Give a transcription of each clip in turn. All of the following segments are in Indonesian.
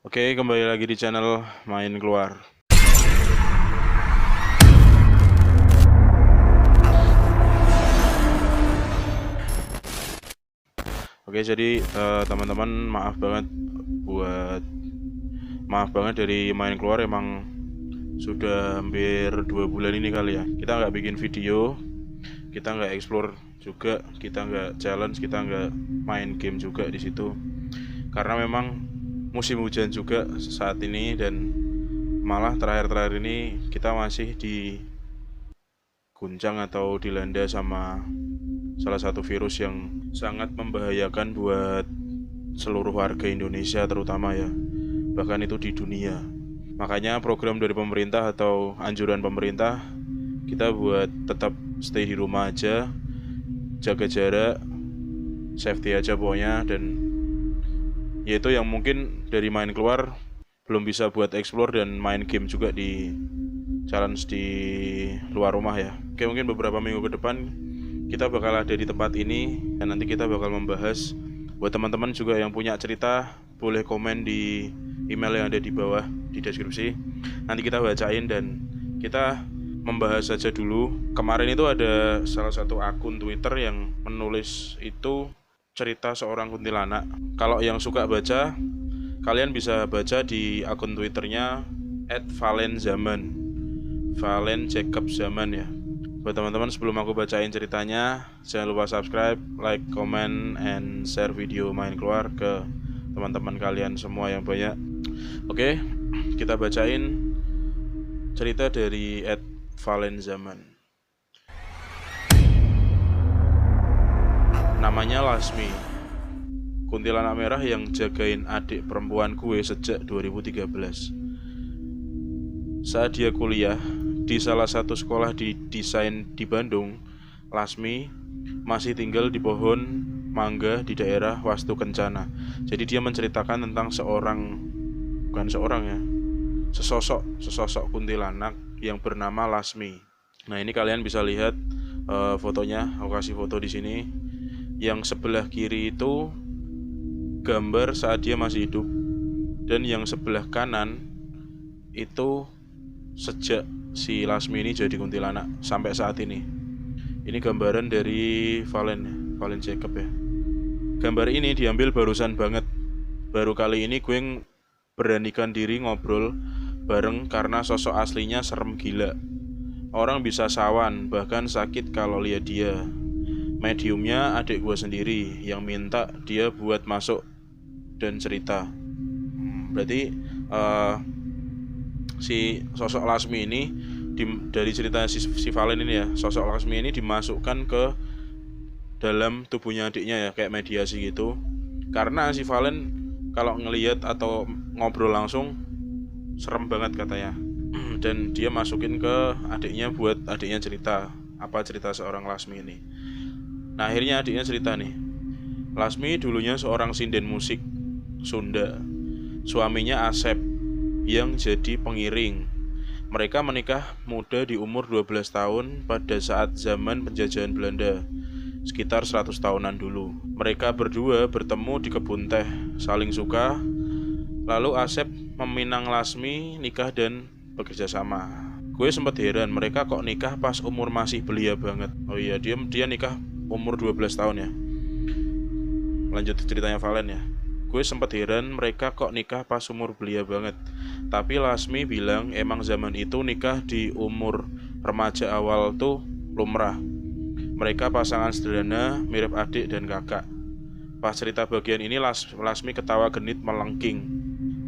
Oke, kembali lagi di channel Main Keluar. Oke, jadi teman-teman maaf banget dari Main Keluar. Emang sudah hampir 2 bulan ini kali ya. Kita nggak bikin video, kita nggak explore juga, kita nggak challenge, kita nggak main game juga di situ. Karena memang musim hujan juga saat ini, dan malah terakhir-terakhir ini kita masih diguncang atau dilanda sama salah satu virus yang sangat membahayakan buat seluruh warga Indonesia terutama ya, bahkan itu di dunia. Makanya program dari pemerintah atau anjuran pemerintah kita buat tetap stay di rumah aja, jaga jarak, safety aja pokoknya. Dan yaitu yang mungkin dari Main Keluar belum bisa buat explore dan main game juga di challenge di luar rumah ya. Oke, mungkin beberapa minggu ke depan kita bakal ada di tempat ini, dan nanti kita bakal membahas. Buat teman-teman juga yang punya cerita, boleh komen di email yang ada di bawah di deskripsi. Nanti kita bacain dan kita membahas saja dulu. Kemarin itu ada salah satu akun Twitter yang menulis itu cerita seorang kuntilanak. Kalau yang suka baca, kalian bisa baca di akun Twitternya @valenzaman, Valen Jacob Zaman ya. Buat teman-teman, sebelum aku bacain ceritanya, jangan lupa subscribe, like, comment, and share video Main Keluar ke teman-teman kalian semua yang banyak. Oke, kita bacain cerita dari @valenzaman. Namanya Lasmi, kuntilanak merah yang jagain adik perempuan gue sejak 2013. Saat dia kuliah di salah satu sekolah di desain di Bandung, Lasmi masih tinggal di pohon mangga di daerah Wastu Kencana. Jadi dia menceritakan tentang sesosok kuntilanak yang bernama Lasmi. Nah, ini kalian bisa lihat fotonya. Aku kasih foto di sini. Yang sebelah kiri itu gambar saat dia masih hidup, dan yang sebelah kanan itu sejak si Lasmi ini jadi kuntilanak sampai saat ini. Ini gambaran dari Valen Jacob ya. Gambar ini diambil barusan banget. Baru kali ini gue beranikan diri ngobrol bareng karena sosok aslinya serem gila. Orang bisa sawan, bahkan sakit kalau lihat dia. Mediumnya adik gue sendiri yang minta dia buat masuk dan cerita. Berarti si sosok Lasmi ini dari cerita si Valen ini ya, sosok Lasmi ini dimasukkan ke dalam tubuhnya adiknya ya, kayak mediasi gitu. Karena si Valen kalau ngelihat atau ngobrol langsung serem banget katanya. Dan dia masukin ke adiknya buat adiknya cerita apa cerita seorang Lasmi ini. Nah, akhirnya adiknya cerita nih. Lasmi dulunya seorang sinden musik Sunda. Suaminya Asep yang jadi pengiring. Mereka menikah muda di umur 12 tahun pada saat zaman penjajahan Belanda, sekitar 100 tahunan dulu. Mereka berdua bertemu di kebun teh, saling suka. Lalu Asep meminang Lasmi nikah dan bekerja sama. Gue sempat heran, mereka kok nikah pas umur masih belia banget. Oh iya, dia nikah umur 12 tahun ya. Lanjut ceritanya Valen ya. Gue sempat heran mereka kok nikah pas umur belia banget. Tapi Lasmi bilang emang zaman itu nikah di umur remaja awal tuh lumrah. Mereka pasangan sederhana, mirip adik dan kakak. Pas cerita bagian ini Lasmi ketawa genit melengking.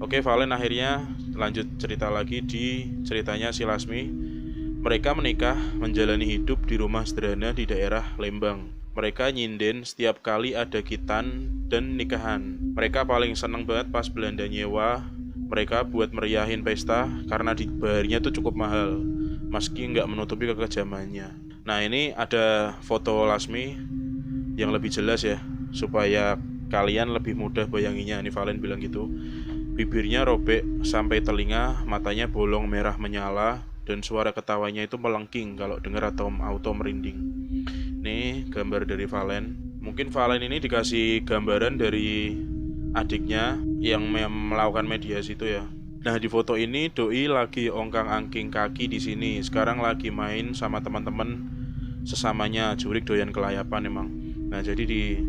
Oke, Valen akhirnya lanjut cerita lagi di ceritanya si Lasmi. Mereka menikah, menjalani hidup di rumah sederhana di daerah Lembang. Mereka nyinden setiap kali ada khitan dan nikahan. Mereka paling seneng banget pas Belanda nyewa mereka buat meriahin pesta karena dibayarnya tuh cukup mahal, meski nggak menutupi kekejamannya. Nah, ini ada foto Lasmi yang lebih jelas ya, supaya kalian lebih mudah bayanginya. Ini Valen bilang gitu. Bibirnya robek sampai telinga, matanya bolong merah menyala, dan suara ketawanya itu melengking kalau dengar atau auto merinding. Nih gambar dari Valen. Mungkin Valen ini dikasih gambaran dari adiknya yang melakukan mediasi itu ya. Nah, di foto ini doi lagi ongkang-angking kaki di sini. Sekarang lagi main sama teman-teman sesamanya jurik doyan kelayapan emang. Nah, jadi di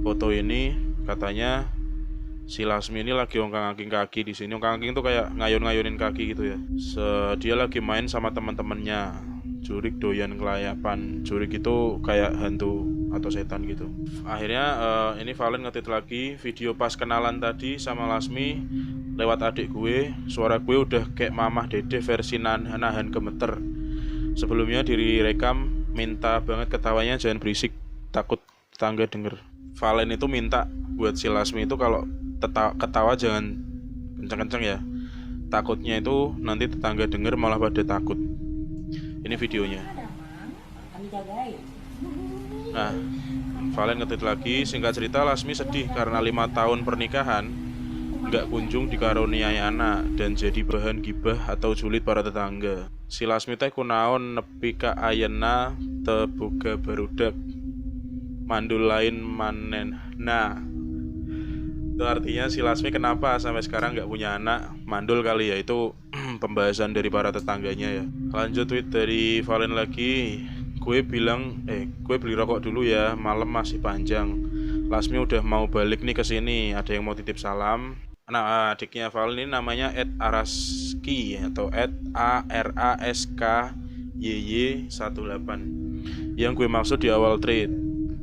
foto ini katanya si Lasmi ini lagi ongkang-angking kaki di sini. Ongkang-angking tuh kayak ngayun-ngayunin kaki gitu ya. Dia lagi main sama teman-temannya. Jurik doyan kelayapan. Jurik itu kayak hantu atau setan gitu. Akhirnya ini Valen ngetit lagi video pas kenalan tadi sama Lasmi lewat adik gue. Suara gue udah kayak mamah dede versi nahan gemeter. Sebelumnya direkam minta banget ketawanya jangan berisik, takut tetangga denger. Valen itu minta buat si Lasmi itu kalau ketawa jangan kenceng-kenceng ya. Takutnya itu nanti tetangga denger malah pada takut. Ini videonya. Nah, Valen ngetit lagi. Singkat cerita, Lasmi sedih karena 5 tahun pernikahan nggak kunjung dikaruniai anak dan jadi bahan gibah atau julid para tetangga. Si Lasmi teh kunaon nepi ka ayeuna teu boga barudak mandul lain manen. Nah, itu artinya si Lasmi kenapa sampai sekarang nggak punya anak, mandul kali ya. Itu pembahasan dari para tetangganya ya. Lanjut tweet dari Valen lagi. Gue beli rokok dulu ya, malam masih panjang. Lasmi udah mau balik nih ke sini, ada yang mau titip salam. Nah, adiknya Valen ini namanya @araski atau @araskyyy18. Yang gue maksud di awal tweet,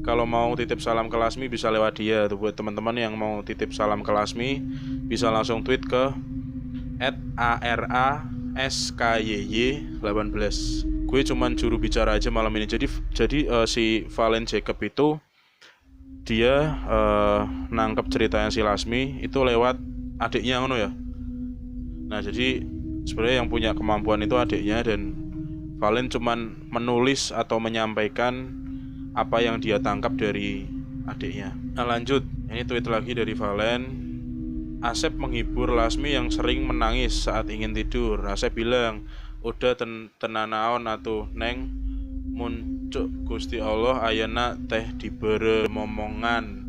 kalau mau titip salam ke Lasmi bisa lewat dia. Tuh buat teman-teman yang mau titip salam ke Lasmi bisa langsung tweet ke @araskyyy18. Gue cuman juru bicara aja malam ini. Jadi si Valen Jacob itu dia nangkep ceritanya si Lasmi itu lewat adiknya ngono ya. Nah, jadi sebenarnya yang punya kemampuan itu adiknya, dan Valen cuman menulis atau menyampaikan apa yang dia tangkap dari adiknya. Nah, lanjut. Ini tweet lagi dari Valen. Asep menghibur Lasmi yang sering menangis saat ingin tidur. Asep bilang, udah tenanaon atuh neng muncuk Gusti Allah ayeuna teh dibere momongan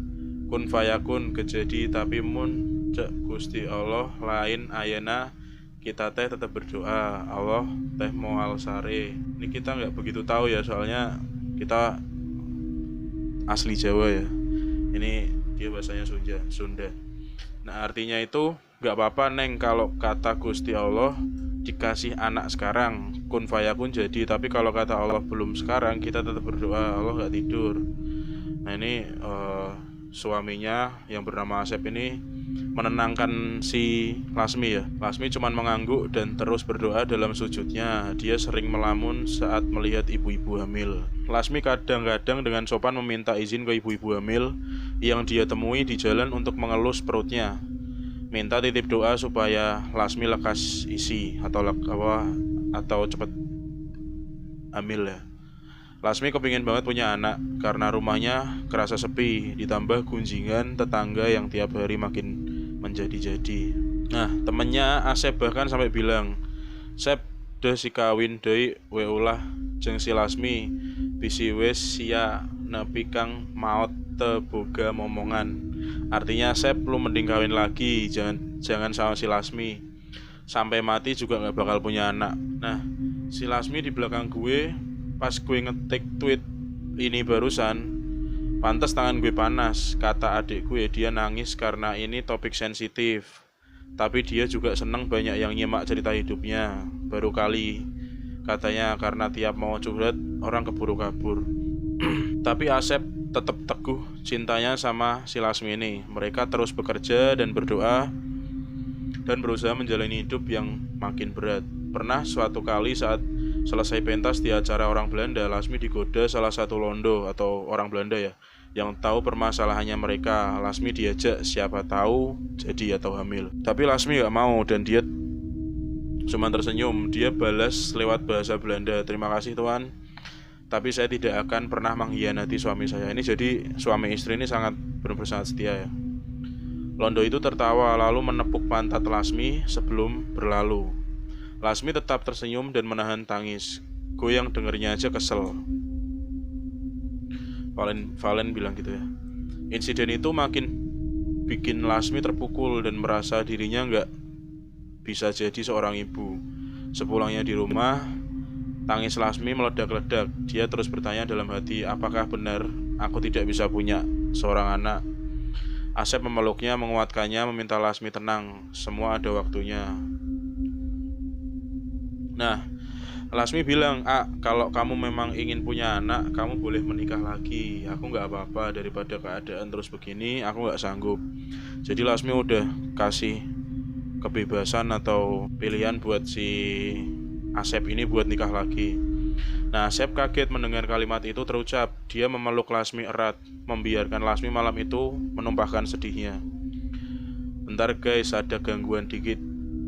kun fayakun kejadi, tapi muncuk Gusti Allah lain ayeuna kita teh tetap berdoa Allah teh moal sare. Ini kita nggak begitu tahu ya, soalnya kita asli Jawa ya. Ini dia bahasanya Sunda. Nah, artinya itu nggak apa-apa neng kalau kata Gusti Allah dikasih anak sekarang kun fayakun jadi, tapi kalau kata Allah belum sekarang kita tetap berdoa Allah nggak tidur. Nah, ini suaminya yang bernama Asep ini menenangkan si Lasmi ya. Lasmi cuman mengangguk dan terus berdoa dalam sujudnya. Dia sering melamun saat melihat ibu-ibu hamil. Lasmi kadang-kadang dengan sopan meminta izin ke ibu-ibu hamil yang dia temui di jalan untuk mengelus perutnya, minta titip doa supaya Lasmi lekas isi atau cepat hamil ya. Lasmi kepingin banget punya anak karena rumahnya kerasa sepi, ditambah gunjingan tetangga yang tiap hari makin menjadi-jadi. Nah, temennya Asep bahkan sampai bilang, Sep deh si kawin deui we ulah jeung si Lasmi bisi wis sia nepi kang maot teu boga momongan. Artinya Sep lu mending kawin lagi, jangan sama si Lasmi. Sampai mati juga gak bakal punya anak. Nah, si Lasmi di belakang gue pas gue ngetik tweet ini barusan, pantas tangan gue panas. Kata adik gue, dia nangis karena ini topik sensitif, tapi dia juga seneng banyak yang nyimak cerita hidupnya. Baru kali katanya karena tiap mau curhat orang keburu kabur. Tapi Asep tetap teguh cintanya sama si Lasmi ini. Mereka terus bekerja dan berdoa dan berusaha menjalani hidup yang makin berat. Pernah suatu kali saat selesai pentas di acara orang Belanda, Lasmi digoda salah satu londo atau orang Belanda ya, yang tahu permasalahannya mereka. Lasmi diajak, siapa tahu jadi atau hamil. Tapi Lasmi gak mau dan dia cuma tersenyum. Dia balas lewat bahasa Belanda, terima kasih Tuhan, tapi saya tidak akan pernah mengkhianati suami saya. Ini jadi suami istri ini benar-benar sangat setia ya. Londo itu tertawa lalu menepuk pantat Lasmi sebelum berlalu. Lasmi tetap tersenyum dan menahan tangis. Gue yang dengernya aja kesel. Valen bilang gitu ya. Insiden itu makin bikin Lasmi terpukul dan merasa dirinya nggak bisa jadi seorang ibu. Sepulangnya di rumah, tangis Lasmi meledak-ledak. Dia terus bertanya dalam hati, apakah benar aku tidak bisa punya seorang anak? Asep memeluknya, menguatkannya, meminta Lasmi tenang. Semua ada waktunya. Nah, Lasmi bilang, kalau kamu memang ingin punya anak, kamu boleh menikah lagi. Aku gak apa-apa, daripada keadaan terus begini, aku gak sanggup. Jadi Lasmi udah kasih kebebasan atau pilihan buat si Asep ini buat nikah lagi. Nah, Asep kaget mendengar kalimat itu terucap. Dia memeluk Lasmi erat, membiarkan Lasmi malam itu menumpahkan sedihnya. Bentar guys, ada gangguan dikit.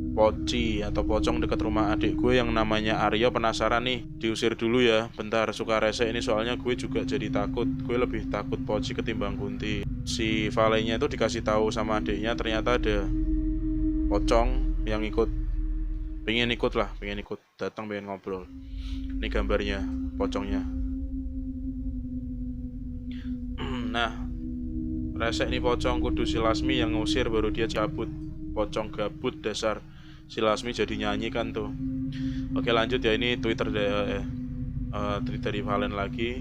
Poci atau pocong dekat rumah adik gue yang namanya Aryo penasaran nih, diusir dulu ya. Bentar, suka rese ini soalnya gue juga jadi takut. Gue lebih takut Poci ketimbang Kunti. Si Valenya itu dikasih tahu sama adiknya ternyata ada pocong yang pengen ikut, datang pengen ngobrol. Ini gambarnya pocongnya. Nah, rese ini pocong, kudu si Lasmi yang ngusir baru dia cabut. Pocong gabut dasar. Si Lasmi jadi nyanyi kan tuh. Oke, lanjut ya, ini Twitter dari Valen lagi.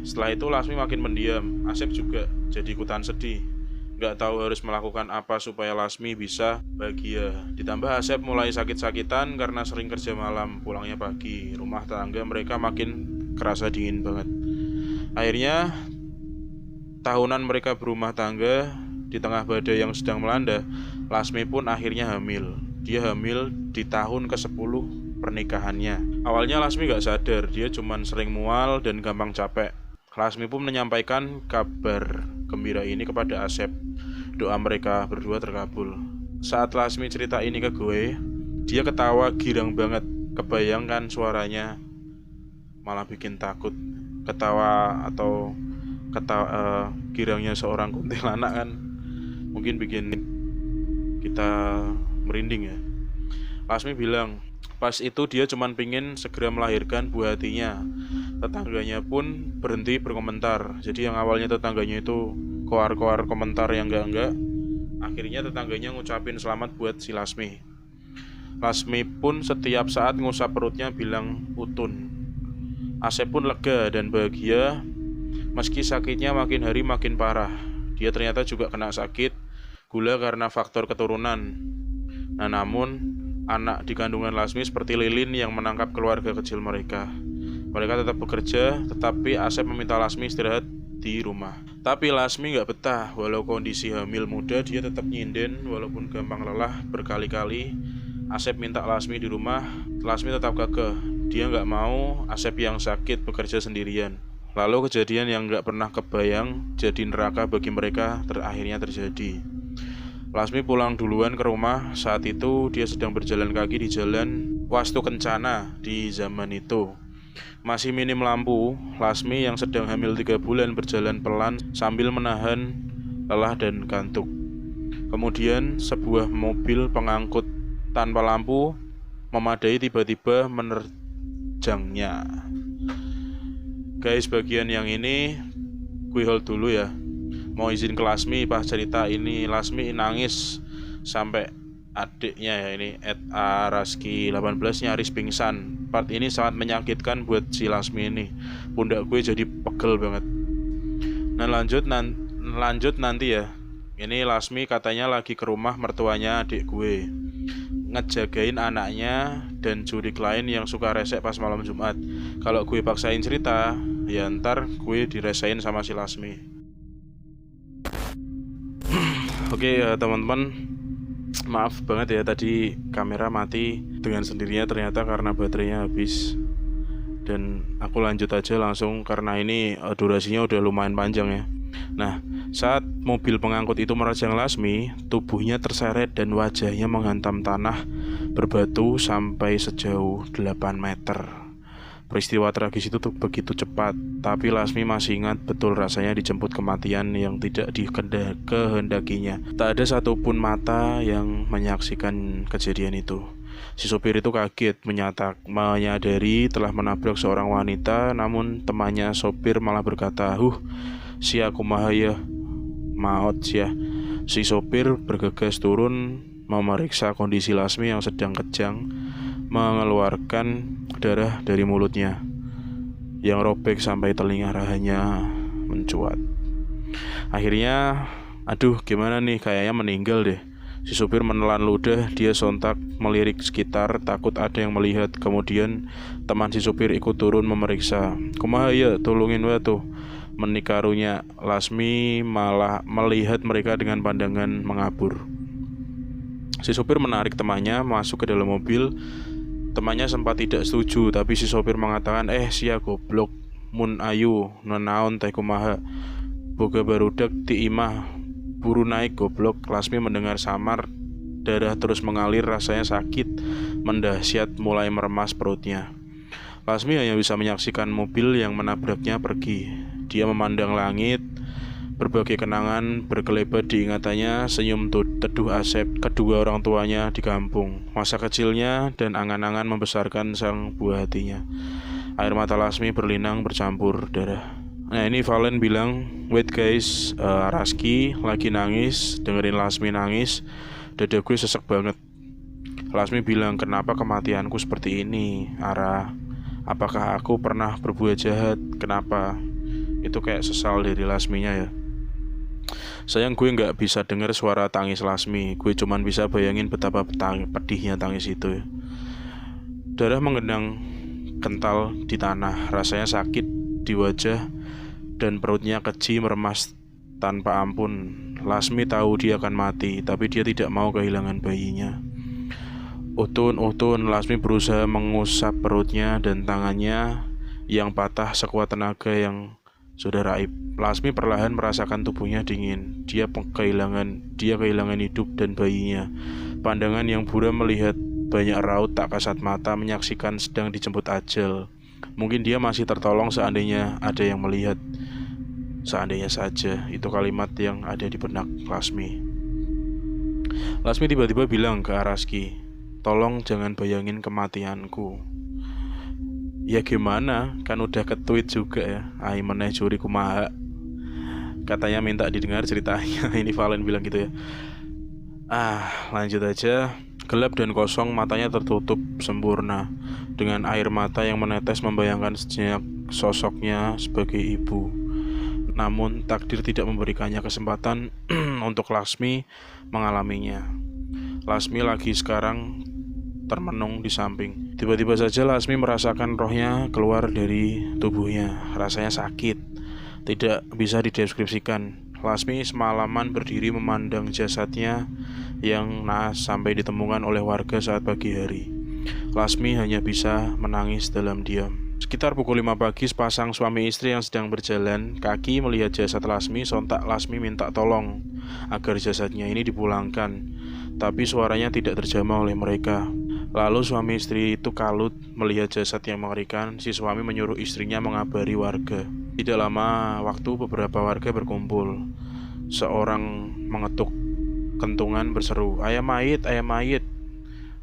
Setelah itu Lasmi makin mendiam. Asep juga jadi ikutan sedih, gak tahu harus melakukan apa supaya Lasmi bisa bahagia. Ditambah Asep mulai sakit-sakitan karena sering kerja malam, pulangnya pagi. Rumah tangga mereka makin kerasa dingin banget. Akhirnya tahunan mereka berumah tangga di tengah badai yang sedang melanda. Lasmi pun akhirnya hamil. Dia hamil di tahun ke-10 pernikahannya. Awalnya Lasmi gak sadar, dia cuman sering mual dan gampang capek. Lasmi pun menyampaikan kabar gembira ini kepada Asep. Doa mereka berdua terkabul. Saat Lasmi cerita ini ke gue, dia ketawa girang banget. Kebayangkan suaranya malah bikin takut. Girangnya seorang kuntilanak kan mungkin bikin kita merinding ya. Lasmi bilang, pas itu dia cuman pingin segera melahirkan buah hatinya. Tetangganya pun berhenti berkomentar. Jadi yang awalnya tetangganya itu koar-koar komentar yang enggak, akhirnya tetangganya ngucapin selamat buat si Lasmi. Lasmi pun setiap saat ngusap perutnya bilang utun. Asep pun lega dan bahagia meski sakitnya makin hari makin parah. Dia ternyata juga kena sakit gula karena faktor keturunan. Nah, namun anak di kandungan Lasmi seperti lilin yang menangkap keluarga kecil mereka. Mereka tetap bekerja, tetapi Asep meminta Lasmi istirahat di rumah. Tapi Lasmi gak betah. Walau kondisi hamil muda, dia tetap nyinden. Walaupun gampang lelah berkali-kali Asep minta Lasmi di rumah, Lasmi tetap kekeh. Dia gak mau Asep yang sakit bekerja sendirian. Lalu kejadian yang gak pernah kebayang jadi neraka bagi mereka akhirnya terjadi. Lasmi pulang duluan ke rumah. Saat itu dia sedang berjalan kaki di jalan Wastu Kencana di zaman itu. Masih minim lampu. Lasmi yang sedang hamil 3 bulan berjalan pelan sambil menahan lelah dan kantuk. Kemudian sebuah mobil pengangkut tanpa lampu memadai tiba-tiba menerjangnya. Guys, bagian yang ini gue hold dulu ya. Mau izin ke Lasmi pas cerita ini. Lasmi nangis sampai adiknya ya ini @araski18 nyaris pingsan. Part ini sangat menyakitkan buat si Lasmi ini. Pundak gue jadi pegel banget. Nah, lanjut nanti ya. Ini Lasmi katanya lagi ke rumah mertuanya adik gue, ngejagain anaknya dan jurik lain yang suka resek pas malam Jumat. Kalau gue paksain cerita, ya ntar gue diresain sama si Lasmi. Oke ya teman-teman, maaf banget ya tadi kamera mati dengan sendirinya ternyata karena baterainya habis. Dan aku lanjut aja langsung karena ini durasinya udah lumayan panjang ya. Nah, saat mobil pengangkut itu menerjang Lasmi, tubuhnya terseret dan wajahnya menghantam tanah berbatu sampai sejauh 8 meter. Peristiwa tragis itu begitu cepat, tapi Lasmi masih ingat betul rasanya dijemput kematian yang tidak dikehendakinya. Tak ada satupun mata yang menyaksikan kejadian itu. Si sopir itu kaget menyadari telah menabrak seorang wanita, namun temannya sopir malah berkata, si aku mahaya maot ya. Si sopir bergegas turun memeriksa kondisi Lasmi yang sedang kejang mengeluarkan darah dari mulutnya yang robek sampai telinga rahanya mencuat. Akhirnya, aduh gimana nih, kayaknya meninggal deh. Si supir menelan ludah, dia sontak melirik sekitar, takut ada yang melihat. Kemudian teman si supir ikut turun memeriksa. Kumaha ya, tolongin wa tuh. Menikarunya, Lasmi malah melihat mereka dengan pandangan mengabur. Si supir menarik temannya masuk ke dalam mobil. Temannya sempat tidak setuju, tapi si sopir mengatakan, sia goblok, mun ayu, nenaon teh kumaha. Boga barudak ti imah, buru naik goblok. Lasmi mendengar samar, darah terus mengalir, rasanya sakit, mendahsyat, mulai meremas perutnya. Lasmi hanya bisa menyaksikan mobil yang menabraknya pergi. Dia memandang langit, berbagai kenangan berkelebat di ingatannya, senyum teduh Asep, kedua orang tuanya di kampung, masa kecilnya, dan angan-angan membesarkan sang buah hatinya. Air mata Lasmi berlinang bercampur darah. Nah ini Valen bilang, wait guys, Raski lagi nangis, dengerin Lasmi nangis, dada gue sesek banget. Lasmi bilang, kenapa kematianku seperti ini, Ara? Apakah aku pernah berbuat jahat? Kenapa? Itu kayak sesal dari Lasminya ya. Sayang gue gak bisa dengar suara tangis Lasmi. Gue cuman bisa bayangin betapa pedihnya tangis itu. Darah mengenang kental di tanah, rasanya sakit di wajah, dan perutnya keji meremas tanpa ampun. Lasmi tahu dia akan mati, tapi dia tidak mau kehilangan bayinya. Utun, Lasmi berusaha mengusap perutnya dan tangannya yang patah sekuat tenaga yang sudah raib. Lasmi perlahan merasakan tubuhnya dingin. Dia kehilangan hidup dan bayinya. Pandangan yang buram melihat banyak raut tak kasat mata, menyaksikan sedang dijemput ajal. Mungkin dia masih tertolong seandainya ada yang melihat. Seandainya saja, itu kalimat yang ada di benak Lasmi. Lasmi tiba-tiba bilang ke Araski, tolong jangan bayangin kematianku. Ya gimana, kan udah ke-tweet juga ya. Ai meneh curi kumaha. Katanya minta didengar ceritanya. Ini Valen bilang gitu ya. Lanjut aja. Gelap dan kosong, matanya tertutup sempurna. Dengan air mata yang menetes membayangkan sejenak sosoknya sebagai ibu. Namun takdir tidak memberikannya kesempatan untuk Lasmi mengalaminya. Lasmi lagi sekarang termenung di samping. Tiba-tiba saja Lasmi merasakan rohnya keluar dari tubuhnya. Rasanya sakit, tidak bisa dideskripsikan. Lasmi semalaman berdiri memandang jasadnya yang naas sampai ditemukan oleh warga saat pagi hari. Lasmi hanya bisa menangis dalam diam. Sekitar pukul 5 pagi, sepasang suami istri yang sedang berjalan kaki melihat jasad Lasmi. Sontak Lasmi minta tolong agar jasadnya ini dipulangkan, tapi suaranya tidak terjamah oleh mereka. Lalu suami istri itu kalut melihat jasad yang mengerikan. Si suami menyuruh istrinya mengabari warga. Tidak lama waktu beberapa warga berkumpul. Seorang mengetuk kentungan berseru, ayam mayit,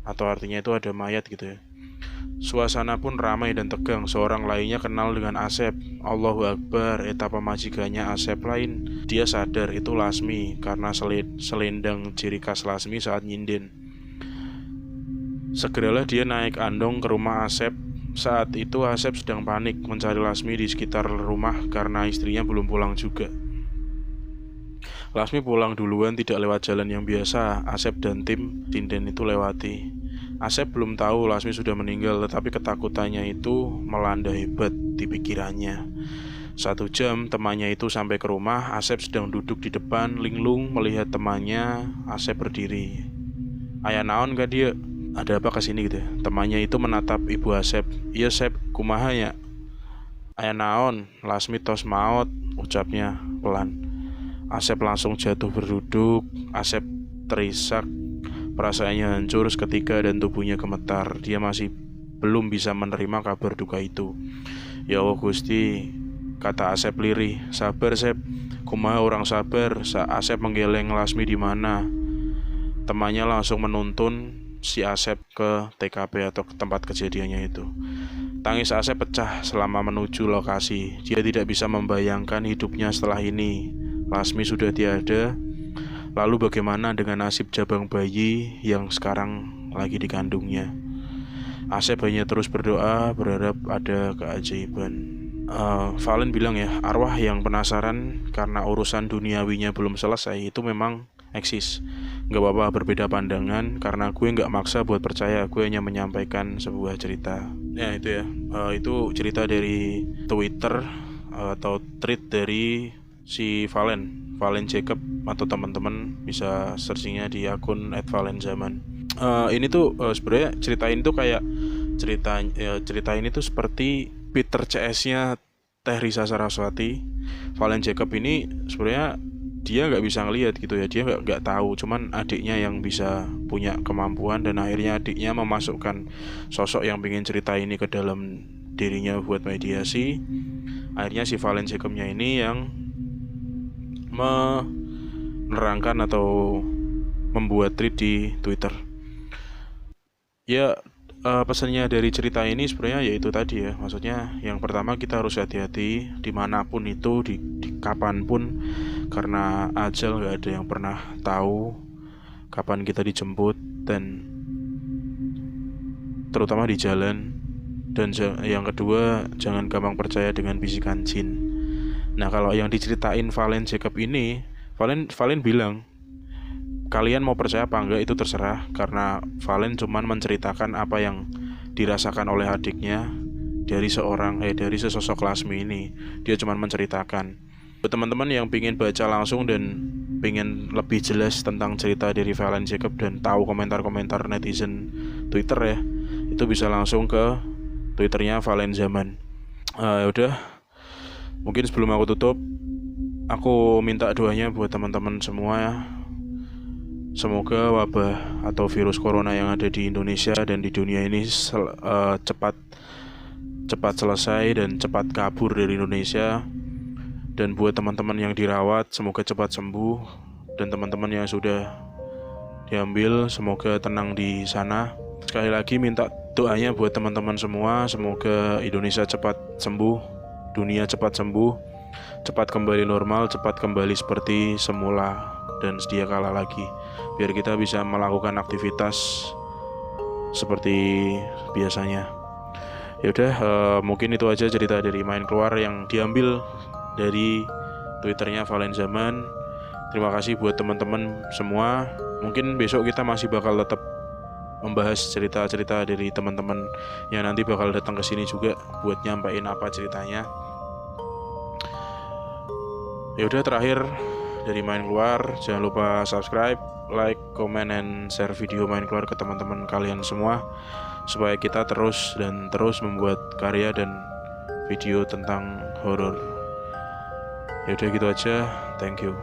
atau artinya itu ada mayat gitu ya. Suasana pun ramai dan tegang. Seorang lainnya kenal dengan Asep. Allahu Akbar, etapa majikannya Asep lain. Dia sadar itu Lasmi karena selendang ciri khas Lasmi saat nyinden. Segeralah dia naik andong ke rumah Asep. Saat itu Asep sedang panik mencari Lasmi di sekitar rumah karena istrinya belum pulang juga. Lasmi pulang duluan, tidak lewat jalan yang biasa Asep dan tim sinden itu lewati. Asep belum tahu Lasmi sudah meninggal, tetapi ketakutannya itu melanda hebat di pikirannya. 1 jam temannya itu sampai ke rumah. Asep sedang duduk di depan, linglung melihat temannya. Asep berdiri. Aya naon gak dia? Ada apa kesini gitu ya? Temannya itu menatap ibu Asep. Iya Sep, kumaha ya? Aya naon? Lasmi tos maot, ucapnya pelan. Asep langsung jatuh berduduk. Asep terisak. Perasaannya hancur seketika dan tubuhnya gemetar. Dia masih belum bisa menerima kabar duka itu. Ya Allah Gusti, kata Asep lirih. Sabar Sep, kumaha orang sabar. Asep menggeleng, Lasmi di mana? Temannya langsung menuntun si Asep ke TKP atau ke tempat kejadiannya itu. Tangis Asep pecah selama menuju lokasi. Dia tidak bisa membayangkan hidupnya setelah ini. Lasmi sudah tiada. Lalu bagaimana dengan nasib jabang bayi yang sekarang lagi dikandungnya? Asep hanya terus berdoa, berharap ada keajaiban. Valen bilang ya, arwah yang penasaran karena urusan duniawinya belum selesai itu memang eksis. Gak apa-apa berbeda pandangan, karena gue gak maksa buat percaya, gue hanya menyampaikan sebuah cerita. Ya itu ya, itu cerita dari Twitter atau tweet dari si Valen Jacob, atau teman-teman bisa searchingnya di akun @valenzaman. Ini tuh sebenarnya cerita ini tuh seperti Peter CS-nya Teh Risa Saraswati. Valen Jacob ini sebenarnya dia nggak bisa ngelihat gitu ya, dia nggak tahu, cuman adiknya yang bisa punya kemampuan, dan akhirnya adiknya memasukkan sosok yang pengen cerita ini ke dalam dirinya buat mediasi. Akhirnya si Valen Jacobnya ini yang menerangkan atau membuat tweet di Twitter. Ya, pesannya dari cerita ini sebenarnya yaitu tadi ya, maksudnya yang pertama kita harus hati-hati dimanapun itu, di kapanpun, karena ajal nggak ada yang pernah tahu kapan kita dijemput, dan terutama di jalan. Dan yang kedua, jangan gampang percaya dengan bisikan jin. Nah, kalau yang diceritain Valen Jacob ini, Valen bilang, kalian mau percaya apa enggak itu terserah, karena Valen cuman menceritakan apa yang dirasakan oleh adiknya dari sesosok Lasmi ini. Dia cuman menceritakan. Buat teman-teman yang ingin baca langsung dan ingin lebih jelas tentang cerita dari Valen Jacob dan tahu komentar-komentar netizen Twitter ya, itu bisa langsung ke Twitternya Valen Zaman. Udah, mungkin sebelum aku tutup, aku minta doanya buat teman-teman semua ya. Semoga wabah atau virus corona yang ada di Indonesia dan di dunia ini cepat selesai dan cepat kabur dari Indonesia. Dan buat teman-teman yang dirawat, semoga cepat sembuh. Dan teman-teman yang sudah diambil, semoga tenang di sana. Sekali lagi minta doanya buat teman-teman semua, semoga Indonesia cepat sembuh, dunia cepat sembuh, cepat kembali normal, cepat kembali seperti semula dan sedia kala lagi, biar kita bisa melakukan aktivitas seperti biasanya. Yaudah, mungkin itu aja cerita dari Main Keluar yang diambil dari Twitternya Valen Zaman. Terima kasih buat teman-teman semua. Mungkin besok kita masih bakal tetap membahas cerita-cerita dari teman-teman yang nanti bakal datang ke sini juga buat nyampein apa ceritanya. Yaudah, terakhir dari Main Keluar, jangan lupa subscribe, like, comment, and share video Main Keluar ke teman-teman kalian semua, supaya kita terus membuat karya dan video tentang horor. Yaudah gitu aja, thank you.